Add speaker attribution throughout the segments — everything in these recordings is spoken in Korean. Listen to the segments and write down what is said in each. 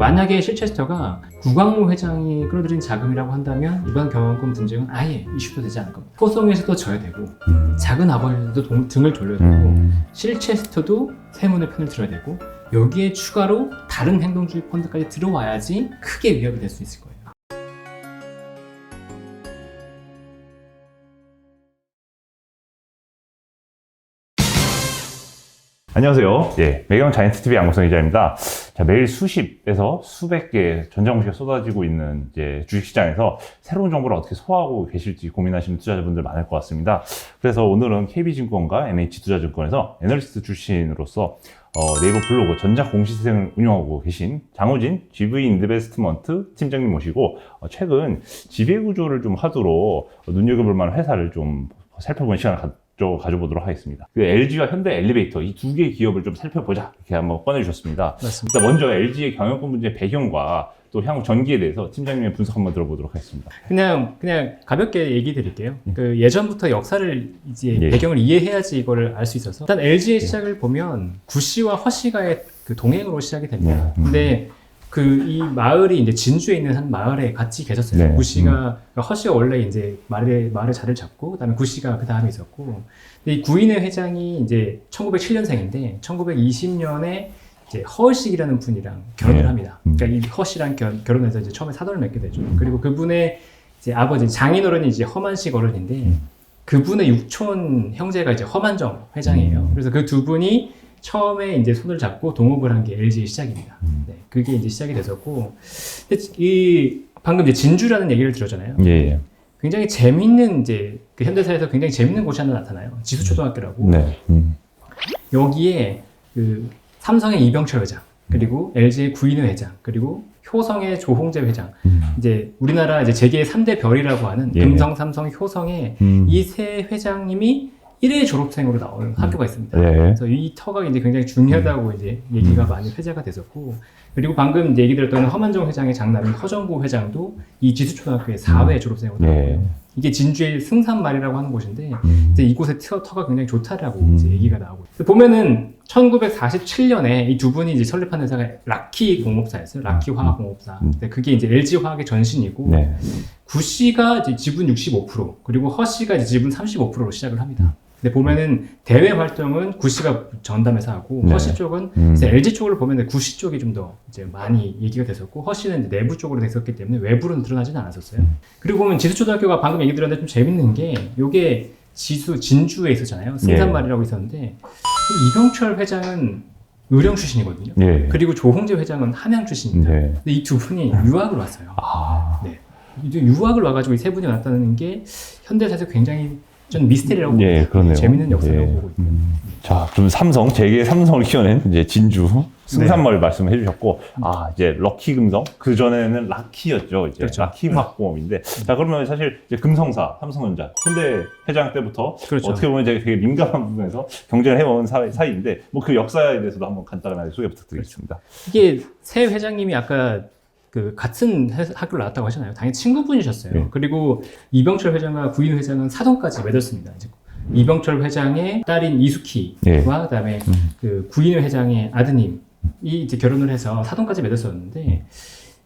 Speaker 1: 만약에 실체스터가 구광모 회장이 끌어들인 자금이라고 한다면 이번 경영권 분쟁은 아예 이슈도 되지 않을 겁니다. 소송에서도 져야 되고 작은 아버지도 등을 돌려야 되고 실체스터도 세문의 편을 들어야 되고 여기에 추가로 다른 행동주의 펀드까지 들어와야지 크게 위협이 될 수 있을 거예요.
Speaker 2: 안녕하세요. 매경 자이언트TV 양국성 기자입니다. 자, 매일 수십에서 수백 개의 전자공시가 쏟아지고 있는 이제 주식시장에서 새로운 정보를 어떻게 소화하고 계실지 고민하시는 투자자분들 많을 것 같습니다. 그래서 오늘은 KB증권과 NH투자증권에서 애널리스트 출신으로서 네이버 블로그 전자공시생을 운영하고 계신 장우진 GV 인베스트먼트 팀장님 모시고 최근 지배구조를 좀 하도록 눈여겨볼 만한 회사를 좀 살펴보는 시간을 가져보도록 하겠습니다. 그 LG와 현대 엘리베이터 이 두 개의 기업을 좀 살펴보자 이렇게 한번 꺼내주셨습니다.
Speaker 1: 맞습니다.
Speaker 2: 일단 먼저 LG의 경영권 문제 배경과 또 향후 전기에 대해서 팀장님의 분석 한번 들어보도록 하겠습니다.
Speaker 1: 그냥 가볍게 얘기 드릴게요. 그 예전부터 역사를 이제 배경을 이해해야지 이거를 알 수 있어서 일단 LG의 시작을 보면 구씨와 허씨가의 그 동행으로 시작이 됩니다. 근데 이 마을이 이제 진주에 있는 한 마을에 같이 계셨어요. 구씨가 허씨가 원래 이제 마을의 자리를 잡고 그다음에 구씨가 그 다음에 있었고, 근데 이 구인회 회장이 이제 1907년생인데 1920년에 이제 허을식이라는 분이랑 결혼을 합니다. 그러니까 이 허씨랑 결혼해서 이제 처음에 사돈을 맺게 되죠. 그리고 그분의 이제 아버지 장인어른이 이제 허만식 어른인데 그분의 육촌 형제가 이제 허만정 회장이에요. 그래서 그 두 분이 처음에 이제 손을 잡고 동업을 한 게 LG의 시작입니다. 네, 그게 이제 시작이 됐었고, 방금 이제 진주라는 얘기를 들었잖아요. 굉장히 재밌는 이제 그 현대사에서 굉장히 재밌는 곳이 하나 나타나요. 지수초등학교라고. 여기에 그 삼성의 이병철 회장, 그리고 LG의 구인회 회장, 그리고 효성의 조홍재 회장, 이제 우리나라 이제 재계의 3대 별이라고 하는 금성, 삼성, 효성의 이 세 회장님이 1회 졸업생으로 나오는 학교가 있습니다. 그래서 이 터가 이제 굉장히 중요하다고 이제 얘기가 많이 회자가 됐었고, 그리고 방금 얘기 드렸던 허만정 회장의 장남인 허정구 회장도 이 지수초등학교의 4회 졸업생으로 나오고요. 이게 진주의 승산말이라고 하는 곳인데, 이제 이곳의 터가 굉장히 좋다라고 이제 얘기가 나오고. 보면은 1947년에 이 두 분이 이제 설립한 회사가 라키 공업사였어요. 라키 화학공업사. 그게 이제 LG 화학의 전신이고, 구씨가 이제 지분 65%, 그리고 허씨가 이제 지분 35%로 시작을 합니다. 근데 보면은 대외 활동은 구씨가 전담해서 하고 허씨 쪽은 이제 LG 쪽을 보면은 구씨 쪽이 좀 더 이제 많이 얘기가 됐었고, 허씨는 이제 내부 쪽으로 됐었기 때문에 외부로는 드러나지는 않았었어요. 그리고 보면 지수초등학교가 방금 얘기 드렸는데 좀 재밌는 게, 요게 진주에 있었잖아요. 승산말이라고 있었는데 이병철 회장은 의령 출신이거든요. 그리고 조홍재 회장은 함양 출신입니다. 근데 이 두 분이 유학을 왔어요. 이제 유학을 와가지고 이 세 분이 왔다는 게 현대사에서 굉장히 전 미스테리라고 봅니다. 재밌는 역사라고 보고 있고요.
Speaker 2: 자, 좀 재계의 삼성을 키워낸 이제 진주 승산말 말씀을 해주셨고, 이제 럭키 금성, 그 전에는 라키였죠. 이제 라키 화학공업인데, 자, 그러면 사실 이제 금성사, 삼성전자, 현대 회장 때부터 어떻게 보면 이제 되게 민감한 부분에서 경쟁을 해온 사이인데, 뭐 그 역사에 대해서도 한번 간단하게 소개 부탁드리겠습니다.
Speaker 1: 이게 새 회장님이 아까 그 같은 학교를 나왔다고 하잖아요. 당연히 친구분이셨어요. 그리고 이병철 회장과 구인 회장은 사돈까지 맺었습니다. 이제 이병철 회장의 딸인 이수키와 그다음에 그 구인 회장의 아드님이 이제 결혼을 해서 사돈까지 맺었었는데,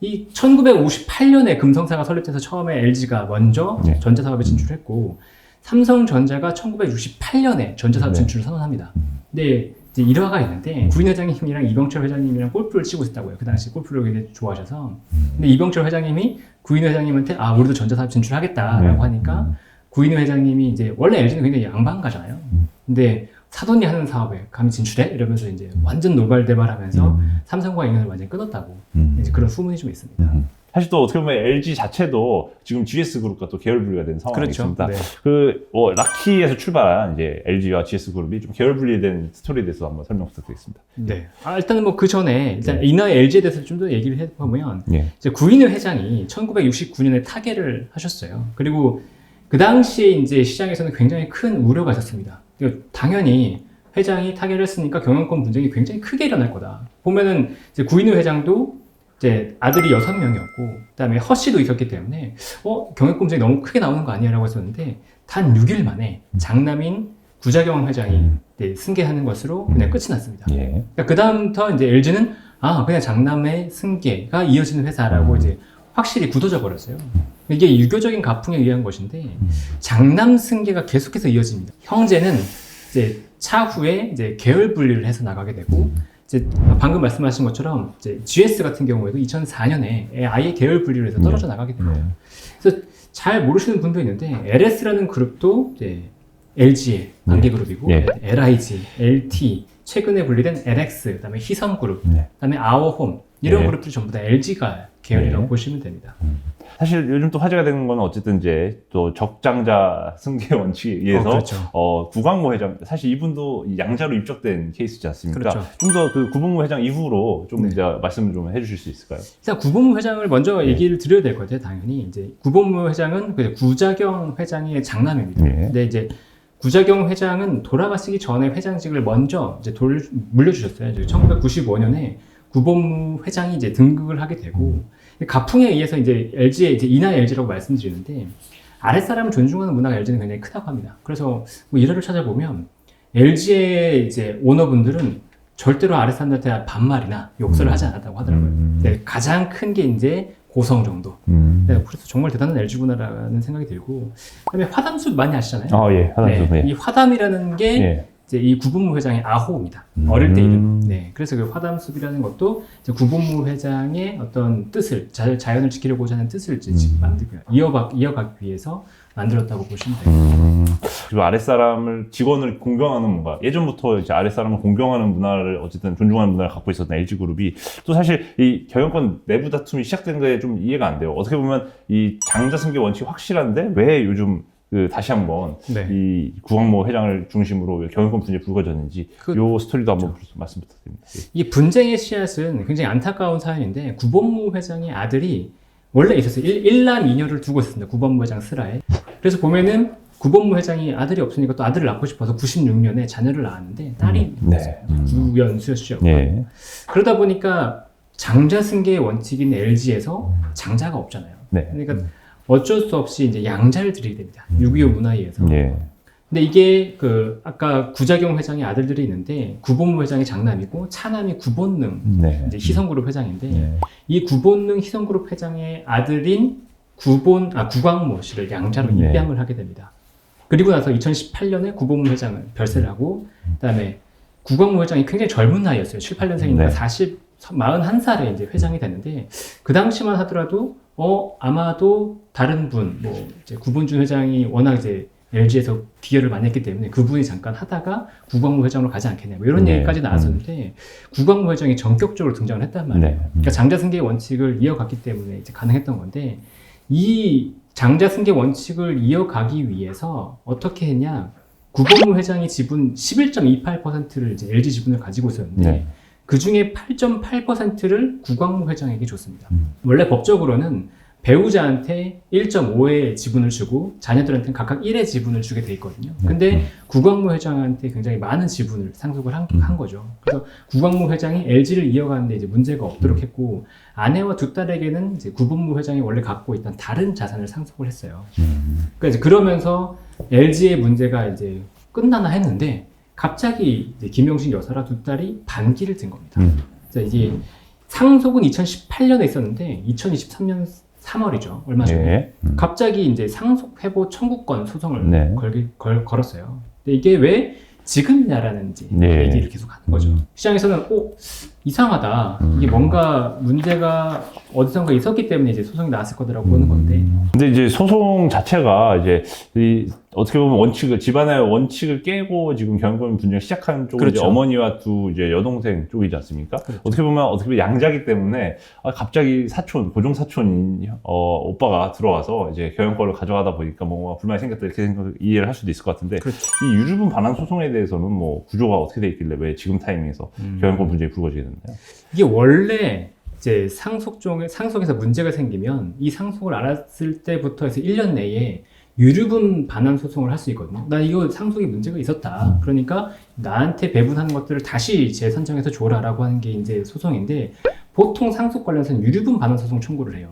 Speaker 1: 이 1958년에 금성사가 설립돼서 처음에 LG가 먼저 전자사업에 진출했고, 삼성전자가 1968년에 전자사업 진출을 선언합니다. 근데 이제 일화가 있는데, 구인 회장님이랑 이병철 회장님이랑 골프를 치고 있었다고요. 그 당시 골프를 굉장히 좋아하셔서. 근데 이병철 회장님이 구인 회장님한테 우리도 전자사업 진출하겠다라고 하니까, 구인 회장님이 이제 원래 LG는 굉장히 양반가잖아요. 근데 사돈이 하는 사업에 감히 진출해? 이러면서 이제 완전 노발대발하면서 삼성과 인연을 완전히 끊었다고 이제 그런 소문이 좀 있습니다.
Speaker 2: 사실 또 어떻게 보면 LG 자체도 지금 GS그룹과 또 계열 분리가 된 상황이 있습니다. 라키에서 출발한 이제 LG와 GS그룹이 좀 계열 분리된 스토리에 대해서 한번 설명 부탁드리겠습니다.
Speaker 1: 일단은 뭐 그 전에 이 나라의 LG에 대해서 좀 더 얘기를 해보면, 이제 구인회 회장이 1969년에 타계를 하셨어요. 그리고 그 당시에 이제 시장에서는 굉장히 큰 우려가 있었습니다. 당연히 회장이 타계를 했으니까 경영권 분쟁이 굉장히 크게 일어날 거다. 보면은 이제 구인회 회장도 이제 아들이 6명이었고, 그다음에 허씨도 있었기 때문에 경영권 분쟁이 너무 크게 나오는 거 아니야라고 했었는데, 단 6일 만에 장남인 구자경 회장이 승계하는 것으로 그냥 끝이 났습니다. 그러니까 그 다음부터 이제 LG는 그냥 장남의 승계가 이어지는 회사라고 이제 확실히 굳어져 버렸어요. 이게 유교적인 가풍에 의한 것인데 장남 승계가 계속해서 이어집니다. 형제는 이제 차후에 이제 계열 분리를 해서 나가게 되고 이제 방금 말씀하신 것처럼 이제 GS 같은 경우에도 2004년에 아예 계열 분리를 해서 떨어져 나가게 돼요. 그래서 잘 모르시는 분도 있는데 LS라는 그룹도 이제 LG의 관계 그룹이고 LIG, LT, 최근에 분리된 LX, 그다음에 희성그룹, 그다음에 아워홈 이런 그룹들이 전부 다 LG가 계열이라고 보시면 됩니다.
Speaker 2: 사실 요즘 또 화제가 되는 거는 어쨌든 이제 또 적장자 승계 원칙에 의해서
Speaker 1: 그렇죠.
Speaker 2: 구광모 회장 사실 이분도 양자로 입적된 케이스지 않습니까?
Speaker 1: 그렇죠.
Speaker 2: 좀 더 그 구봉모 회장 이후로 좀
Speaker 1: 네.
Speaker 2: 이제 말씀을 좀 해주실 수 있을까요?
Speaker 1: 일단 구본무 회장을 먼저 얘기를 드려야 될 것 같아요. 당연히 이제 구본무 회장은 그 구자경 회장의 장남입니다. 근데 이제 구자경 회장은 돌아가시기 전에 회장직을 먼저 이제 물려주셨어요. 1995년에 구본무 회장이 이제 등극을 하게 되고 가풍에 의해서 이제 LG의 이제 인하 LG라고 말씀드리는데 아랫사람을 존중하는 문화가 LG는 굉장히 크다고 합니다. 그래서 뭐 일화를 찾아보면 LG의 이제 오너분들은 절대로 아랫사람들한테 반말이나 욕설을 하지 않았다고 하더라고요. 네, 가장 큰 게 이제 고성 정도. 네, 그래서 정말 대단한 LG구나라는 생각이 들고, 그다음에 화담숲 많이 아시잖아요.
Speaker 2: 예, 화담숲.
Speaker 1: 네, 이 화담이라는 게 이제 이 구본무 회장의 아호입니다. 어릴 때 이름. 네, 그래서 그 화담숲이라는 것도 이제 구본무 회장의 어떤 뜻을 자연을 지키려고자 하는 뜻을 이제 이어가기 위해서 만들었다고 보시면 돼요.
Speaker 2: 그리고 아랫사람을 직원을 공경하는 뭔가 예전부터 이제 아랫사람을 공경하는 문화를 어쨌든 존중하는 문화를 갖고 있었던 LG그룹이 또 사실 이 경영권 내부 다툼이 시작된 게 좀 이해가 안 돼요. 어떻게 보면 이 장자 승계 원칙이 확실한데 왜 요즘 다시 한번 이 구광모 회장을 중심으로 경영권 분쟁이 불거졌는지 요 스토리도 한번 말씀 부탁드립니다.
Speaker 1: 이 분쟁의 씨앗은 굉장히 안타까운 사연인데 구본무 회장의 아들이 원래 있었어요. 1남 2녀를 두고 있었습니다. 구본무 회장 슬하에. 그래서 보면은 구본무 회장이 아들이 없으니까 또 아들을 낳고 싶어서 96년에 자녀를 낳았는데 딸이 구연수였죠. 그러다 보니까 장자 승계의 원칙인 LG에서 장자가 없잖아요. 그러니까 어쩔 수 없이 이제 양자를 드리게 됩니다. 6.25 문화에 의해서. 근데 이게 아까 구자경 회장의 아들들이 있는데 구본무 회장이 장남이고 차남이 구본능 이제 희성그룹 회장인데 이 구본능 희성그룹 회장의 아들인 구광모 씨를 양자로 입양을 하게 됩니다. 그리고 나서 2018년에 구본무 회장을 별세를 하고 그다음에 구광모 회장이 굉장히 젊은 나이였어요. 7, 8년생이니까 41살에 이제 회장이 됐는데 그 당시만 하더라도 아마도 다른 분 이제 구본준 회장이 워낙 이제 LG에서 기여를 많이 했기 때문에 그분이 잠깐 하다가 구광모 회장으로 가지 않겠냐 이런 얘기까지 나왔었는데 구광모 회장이 전격적으로 등장을 했단 말이에요. 그러니까 장자승계의 원칙을 이어갔기 때문에 이제 가능했던 건데 이 장자승계 원칙을 이어가기 위해서 어떻게 했냐? 구본무 회장이 지분 11.28%를 이제 LG 지분을 가지고 있었는데 그 중에 8.8%를 구광모 회장에게 줬습니다. 원래 법적으로는 배우자한테 1.5의 지분을 주고 자녀들한테는 각각 1의 지분을 주게 돼 있거든요. 근데 구광모 회장한테 굉장히 많은 지분을 상속을 한 거죠. 그래서 구광모 회장이 LG를 이어가는데 이제 문제가 없도록 했고 아내와 두 딸에게는 이제 구본무 회장이 원래 갖고 있던 다른 자산을 상속을 했어요. 그러니까 이제 그러면서 LG의 문제가 이제 끝나나 했는데 갑자기 이제 김영식 여사라 두 딸이 반기를 든 겁니다. 이게 상속은 2018년에 있었는데 2023년 3월이죠. 얼마 전에. 갑자기 이제 상속 회복 청구권 소송을 걸었어요. 근데 이게 왜 지금이냐라는 얘기를 계속 하는 거죠. 시장에서는 이상하다. 이게 뭔가 문제가 어디선가 있었기 때문에 이제 소송이 나왔을 거라고 보는 건데.
Speaker 2: 근데 이제 소송 자체가 이제 어떻게 보면 집안의 원칙을 깨고 지금 경영권 분쟁을 시작한 쪽은 이제 어머니와 두 이제 여동생 쪽이지 않습니까? 어떻게 보면 양자기 때문에 갑자기 고종 사촌 오빠가 들어와서 이제 경영권을 가져가다 보니까 뭔가 불만이 생겼다 이렇게 이해를 할 수도 있을 것 같은데 이 유류분 반환 소송에 대해서는 뭐 구조가 어떻게 돼 있길래 왜 지금 타이밍에서 경영권 분쟁이 불거지게 됐나요?
Speaker 1: 이게 원래 이제 상속에서 문제가 생기면 이 상속을 알았을 때부터 해서 1년 내에 유류분 반환 소송을 할 수 있거든요. 나 이거 상속에 문제가 있었다. 그러니까 나한테 배분하는 것들을 다시 재선정해서 줘라라고 하는 게 이제 소송인데 보통 상속 관련해서는 유류분 반환 소송 청구를 해요.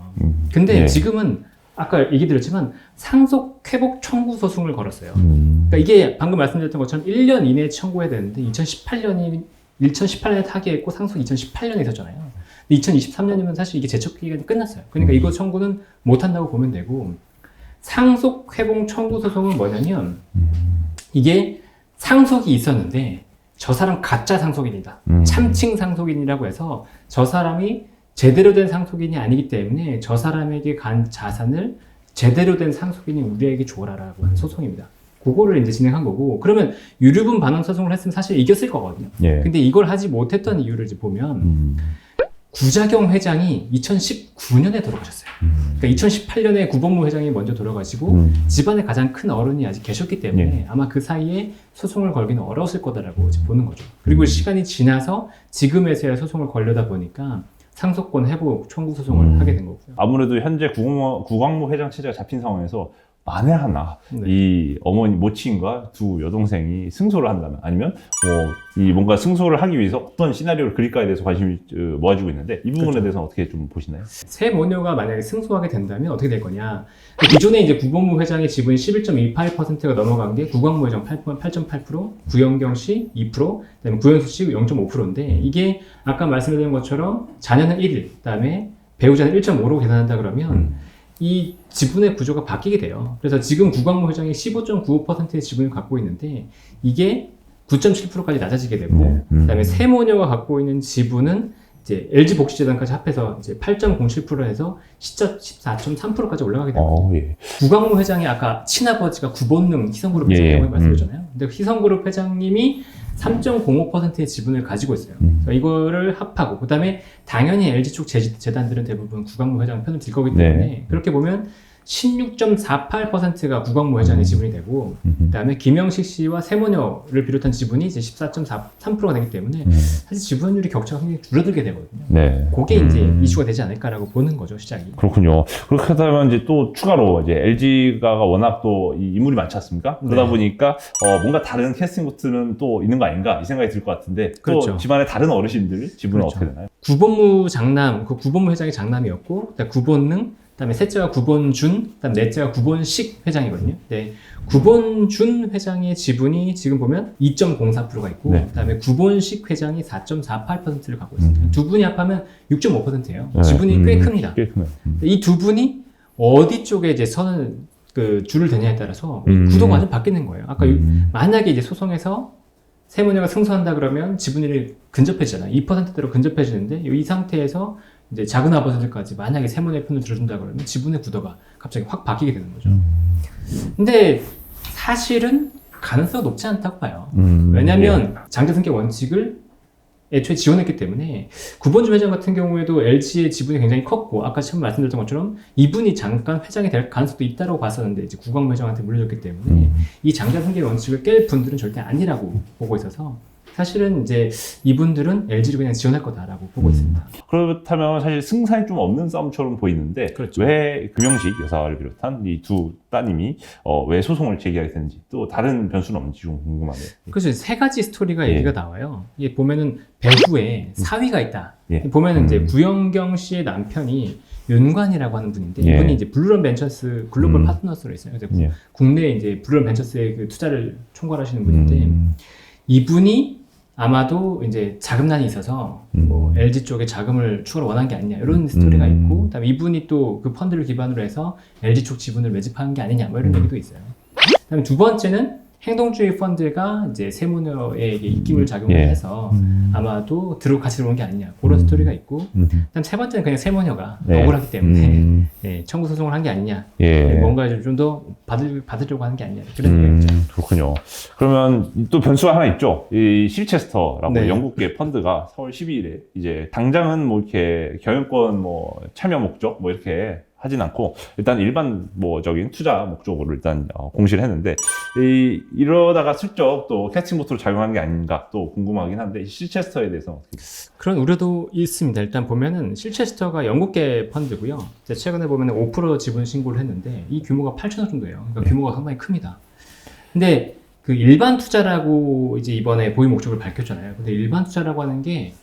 Speaker 1: 근데 지금은 아까 얘기 드렸지만 상속 회복 청구 소송을 걸었어요. 그러니까 이게 방금 말씀드렸던 것처럼 1년 이내에 청구해야 되는데 2018년이 2018년에 타계했고 상속 2018년에 있었잖아요. 근데 2023년이면 사실 이게 제척 기간이 끝났어요. 그러니까 이거 청구는 못 한다고 보면 되고, 상속 회복 청구 소송은 뭐냐면 이게 상속이 있었는데 저 사람 가짜 상속인이다. 참칭 상속인이라고 해서 저 사람이 제대로 된 상속인이 아니기 때문에 저 사람에게 간 자산을 제대로 된 상속인이 우리에게 줘라라고 하는 소송입니다. 그거를 이제 진행한 거고, 그러면 유류분 반환 소송을 했으면 사실 이겼을 거거든요.
Speaker 2: 예.
Speaker 1: 근데 이걸 하지 못했던 이유를 이제 보면 구자경 회장이 2019년에 돌아가셨어요. 그러니까 2018년에 구본무 회장이 먼저 돌아가시고 집안의 가장 큰 어른이 아직 계셨기 때문에 아마 그 사이에 소송을 걸기는 어려웠을 거다라고 이제 보는 거죠. 그리고 시간이 지나서 지금에서야 소송을 걸려다 보니까 상속권 회복 청구 소송을 하게 된 거고요.
Speaker 2: 아무래도 현재 구광무 회장 체제가 잡힌 상황에서 만에 하나 이 어머니 모친과 두 여동생이 승소를 한다면, 아니면 이 뭔가 승소를 하기 위해서 어떤 시나리오를 그릴까에 대해서 관심이 모아지고 있는데, 이 부분에 대해서는 어떻게 좀 보시나요?
Speaker 1: 새 모녀가 만약에 승소하게 된다면 어떻게 될 거냐? 기존에 이제 구본무 회장의 지분이 11.28%가 넘어간 게 구광무 회장 8.8%, 구영경 씨 2%, 그다음에 구현수 씨 0.5%인데, 이게 아까 말씀드린 것처럼 자녀는 1일, 그다음에 배우자는 1.5로 계산한다 그러면 이 지분의 구조가 바뀌게 돼요. 그래서 지금 구광무 회장이 15.95%의 지분을 갖고 있는데 이게 9.7%까지 낮아지게 되고, 그다음에 세모녀가 갖고 있는 지분은 이제 LG 복지재단까지 합해서 이제 8.07%에서 14.3%까지 올라가게 되거든요.
Speaker 2: 예.
Speaker 1: 구광무 회장이 아까 친아버지가 구본능 희성그룹 회장이라고 말씀드렸잖아요. 근데 희성그룹 회장님이 3.05%의 지분을 가지고 있어요. 그래서 이거를 합하고, 그 다음에 당연히 LG 쪽 재단들은 대부분 구광무 회장 편을 들 거기 때문에 그렇게 보면 16.48%가 구광무 회장의 지분이 되고, 그 다음에 김영식 씨와 세모녀를 비롯한 지분이 이제 14.3%가 되기 때문에 사실 지분율이 격차가 굉장히 줄어들게 되거든요.
Speaker 2: 네.
Speaker 1: 그게 이제 이슈가 되지 않을까라고 보는 거죠, 시작이.
Speaker 2: 그렇군요. 그렇게 하다면 이제 또 추가로 이제 LG가 워낙 또 이 인물이 많지 않습니까? 그러다 보니까 뭔가 다른 캐스팅 보트는 또 있는 거 아닌가 이 생각이 들 것 같은데,
Speaker 1: 그렇죠.
Speaker 2: 또 집안의 다른 어르신들 지분은
Speaker 1: 그렇죠.
Speaker 2: 어떻게 되나요?
Speaker 1: 구본무 장남, 그 구본무 회장의 장남이었고, 그다음에 구본능, 그다음에 셋째가 구본준, 그다음 넷째가 구본식 회장이거든요. 네, 구본준 회장의 지분이 지금 보면 2.04%가 있고, 그다음에 구본식 회장이 4.48%를 갖고 있습니다. 두 분이 합하면 6.5%예요. 지분이 꽤 큽니다.
Speaker 2: 꽤 크네요.
Speaker 1: 이 두 분이 어디 쪽에 이제 선을 줄을 대냐에 따라서 구도가 완전 바뀌는 거예요. 아까 만약에 이제 소송에서 세모녀가 승소한다 그러면 지분율이 근접해지잖아요. 2%대로 근접해지는데 이 상태에서 이제 작은 아버지들까지 만약에 세모녀의 편을 들어준다 그러면 지분의 구도가 갑자기 확 바뀌게 되는 거죠. 근데 사실은 가능성이 높지 않다고 봐요. 왜냐하면 장자승계 원칙을 애초에 지원했기 때문에, 구본주 회장 같은 경우에도 LG의 지분이 굉장히 컸고, 아까 처음 말씀드렸던 것처럼 이분이 잠깐 회장이 될 가능성도 있다고 봤었는데 이제 구광무 회장한테 물려줬기 때문에 이 장자승계 원칙을 깰 분들은 절대 아니라고 보고 있어서, 사실은 이제 이분들은 LG를 그냥 지원할 거다라고 보고 있습니다.
Speaker 2: 그렇다면 사실 승산이 좀 없는 싸움처럼 보이는데,
Speaker 1: 그렇죠.
Speaker 2: 왜 금영식 여사를 비롯한 이 두 따님이 왜 소송을 제기하게 됐는지, 또 다른 변수는 없는지 좀 궁금하네요.
Speaker 1: 그래서 세 가지 스토리가 얘기가 나와요. 이게 보면은 배후에 사위가 있다. 보면은 이제 구영경 씨의 남편이 윤관이라고 하는 분인데, 이분이 이제 블루런 벤처스 글로벌 파트너스로 있어요. 그래서 국내에 이제 블루런 벤처스의 그 투자를 총괄하시는 분인데, 이분이 아마도 이제 자금난이 있어서 뭐 LG 쪽에 자금을 추가로 원한 게 아니냐 이런 스토리가 있고, 그다음에 이분이 또 그 펀드를 기반으로 해서 LG 쪽 지분을 매집하는 게 아니냐 뭐 이런 얘기도 있어요. 그다음에 두 번째는 행동주의 펀드가 이제 세모녀에게 입김을 작용을 해서 아마도 같이 들어온 게 아니냐 그런 스토리가 있고, 그다음 세 번째는 그냥 세모녀가 억울하기 때문에 청구 소송을 한 게 아니냐, 뭔가 좀 더 받으려고 하는 게 아니냐 그런 얘기가 있죠.
Speaker 2: 그렇군요. 그러면 또 변수가 하나 있죠. 이 실체스터라고 영국계 펀드가 4월 12일에 이제 당장은 뭐 이렇게 경영권 뭐 참여 목적 뭐 이렇게 하진 않고 일단 일반적인 투자 목적으로 일단 공시를 했는데, 이러다가 슬쩍 또 캐스팅 보트로 작용하는 게 아닌가 또 궁금하긴 한데, 실체스터에 대해서 어떻게
Speaker 1: 그런 우려도 있습니다. 일단 보면은 실체스터가 영국계 펀드고요. 최근에 보면은 5% 지분 신고를 했는데 이 규모가 8천억 정도예요. 그러니까 규모가 상당히 큽니다. 근데 그 일반 투자라고 이제 이번에 보유 목적을 밝혔잖아요. 근데 일반 투자라고 하는 게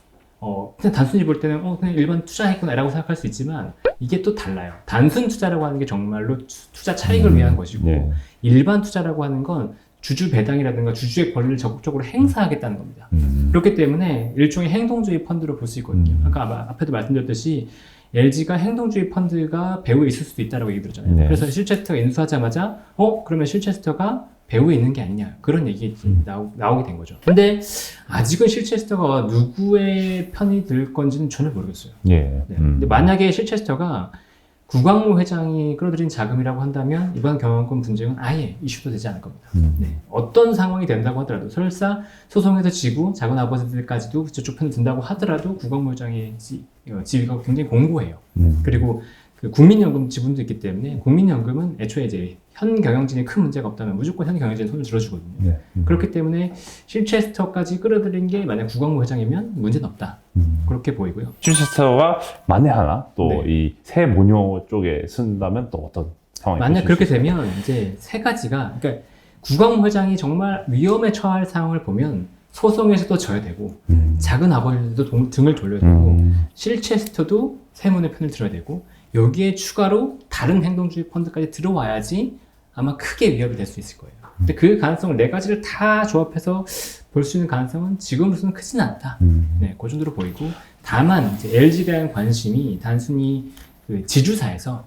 Speaker 1: 그냥 단순히 볼 때는 그냥 일반 투자했구나라고 생각할 수 있지만, 이게 또 달라요. 단순 투자라고 하는 게 정말로 투자 차익을 위한 것이고, 일반 투자라고 하는 건 주주 배당이라든가 주주의 권리를 적극적으로 행사하겠다는 겁니다. 그렇기 때문에 일종의 행동주의 펀드로 볼 수 있거든요. 아까 앞에도 말씀드렸듯이 LG가 행동주의 펀드가 배후에 있을 수도 있다고 얘기 들었잖아요.
Speaker 2: 네.
Speaker 1: 그래서 실체스터가 인수하자마자 그러면 실체스터가 배후에 있는 게 아니냐 그런 얘기 나오게 된 거죠. 근데 아직은 실체스터가 누구의 편이 들 건지는 전혀 모르겠어요.
Speaker 2: 예.
Speaker 1: 네. 근데 만약에 실체스터가 구광모 회장이 끌어들인 자금이라고 한다면 이번 경영권 분쟁은 아예 이슈도 되지 않을 겁니다. 네. 어떤 상황이 된다고 하더라도 설사 소송에서 지고 작은 아버지들까지도 저쪽 편을 든다고 하더라도 구광모 회장의 지위가 굉장히 공고해요. 그리고 그 국민연금 지분도 있기 때문에 국민연금은 애초에 이제 현 경영진에 큰 문제가 없다면 무조건 현 경영진이 손을 들어주거든요.
Speaker 2: 네.
Speaker 1: 그렇기 때문에 실체스터까지 끌어들인 게 만약 구광모 회장이면 문제는 없다. 그렇게 보이고요.
Speaker 2: 실체스터가 만에 하나 또
Speaker 1: 네.
Speaker 2: 이 새 모녀 쪽에 쓴다면 또 어떤 상황이
Speaker 1: 만약
Speaker 2: 벌어질
Speaker 1: 그렇게
Speaker 2: 수 있을까요?
Speaker 1: 되면 이제 세 가지가 그러니까 구광모 회장이 정말 위험에 처할 상황을 보면 소송에서도 져야 되고 작은 아버지들도 등을 돌려야 되고 실체스터도 세문의 편을 들어야 되고 여기에 추가로 다른 행동주의 펀드까지 들어와야지 아마 크게 위협이 될 수 있을 거예요. 근데 그 가능성을 네 가지를 다 조합해서 볼 수 있는 가능성은 지금으로서는 크지는 않다. 네, 그 정도로 보이고 다만 이제 LG에 대한 관심이 단순히 그 지주사에서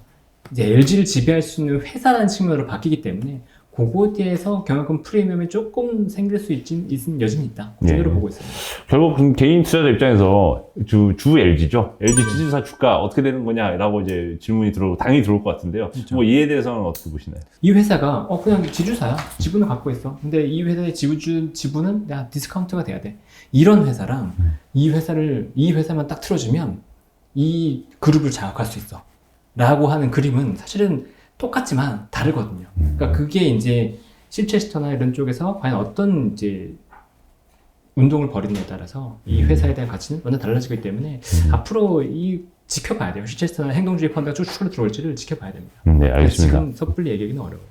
Speaker 1: 이제 LG를 지배할 수 있는 회사라는 측면으로 바뀌기 때문에 그거에 대해서 경영권 프리미엄이 조금 생길 수 있는 여지는 있다. 그 정도로
Speaker 2: 예.
Speaker 1: 보고 있습니다.
Speaker 2: 결국 그럼 개인 투자자 입장에서 주 LG죠. LG 지주사 주가 어떻게 되는 거냐라고 이제 질문이 당연히 들어올 것 같은데요.
Speaker 1: 그렇죠.
Speaker 2: 뭐 이에 대해서는 어떻게 보시나요?
Speaker 1: 이 회사가 그냥 지주사야. 지분을 갖고 있어. 근데 이 회사의 지분은 디스카운트가 돼야 돼. 이런 회사랑 이 회사만 딱 틀어주면 이 그룹을 장악할 수 있어. 라고 하는 그림은 사실은 똑같지만 다르거든요. 그러니까 그게 이제 실체스터나 이런 쪽에서 과연 어떤 이제 운동을 벌이느냐에 따라서 이 회사에 대한 가치는 완전 달라지기 때문에 앞으로 지켜봐야 돼요. 실체스터나 행동주의 펀드가 쭉 들어올지를 지켜봐야 됩니다.
Speaker 2: 네, 알겠습니다.
Speaker 1: 지금 섣불리 얘기하기는 어려워요.